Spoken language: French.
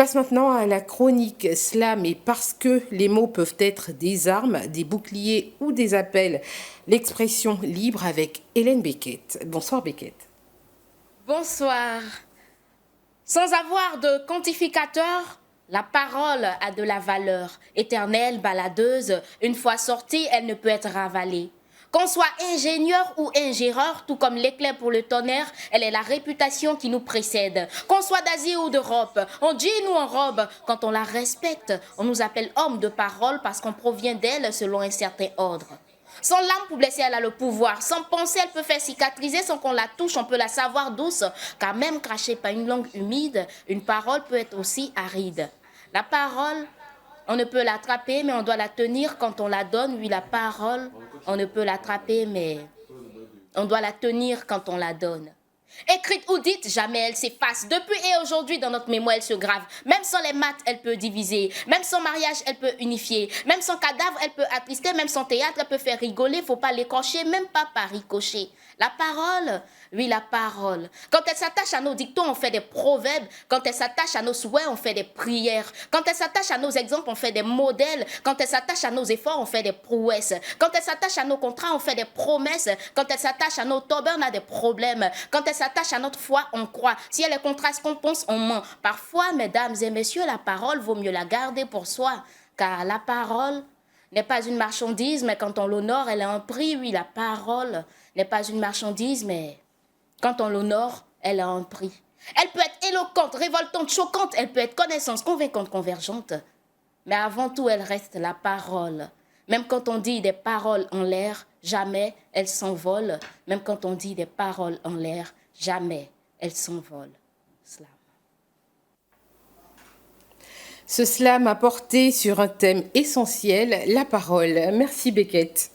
Place maintenant à la chronique Slam et parce que les mots peuvent être des armes, des boucliers ou des appels. L'expression libre avec Hélène Beckett. Bonsoir Beckett. Bonsoir. Sans avoir de quantificateur, la parole a de la valeur. Éternelle baladeuse, une fois sortie, elle ne peut être ravalée. Qu'on soit ingénieur ou ingéreur, tout comme l'éclair pour le tonnerre, elle est la réputation qui nous précède. Qu'on soit d'Asie ou d'Europe, on dit nous en robe. Quand on la respecte, on nous appelle homme de parole parce qu'on provient d'elle selon un certain ordre. Sans lame pour blesser, elle a le pouvoir. Sans penser, elle peut faire cicatriser. Sans qu'on la touche, on peut la savoir douce. Car même crachée par une langue humide, une parole peut être aussi aride. La parole, on ne peut l'attraper, mais on doit la tenir quand on la donne. Oui, la parole, on ne peut l'attraper, mais on doit la tenir quand on la donne. Écrite ou dite, jamais elle s'efface. Depuis et aujourd'hui, dans notre mémoire, elle se grave. Même sans les maths, elle peut diviser. Même sans mariage, elle peut unifier. Même sans cadavre, elle peut attrister. Même sans théâtre, elle peut faire rigoler. Faut pas l'écorcher, même pas par ricochet. La parole, oui, la parole. Quand elle s'attache à nos dictons, on fait des proverbes. Quand elle s'attache à nos souhaits, on fait des prières. Quand elle s'attache à nos exemples, on fait des modèles. Quand elle s'attache à nos efforts, on fait des prouesses. Quand elle s'attache à nos contrats, on fait des promesses. Quand elle s'attache à nos torbeurs, on a des problèmes. Quand elle s'attache à notre foi, on croit. Si elle est contre ce qu'on pense, on ment. Parfois, mesdames et messieurs, la parole vaut mieux la garder pour soi. Car la parole n'est pas une marchandise, mais quand on l'honore, elle a un prix. Oui, la parole n'est pas une marchandise, mais quand on l'honore, elle a un prix. Elle peut être éloquente, révoltante, choquante. Elle peut être connaissance, convaincante, convergente. Mais avant tout, elle reste la parole. Même quand on dit des paroles en l'air, jamais elles s'envolent. Même quand on dit des paroles en l'air, jamais elles s'envolent. Slam. Ce slam a porté sur un thème essentiel, la parole. Merci Beckett.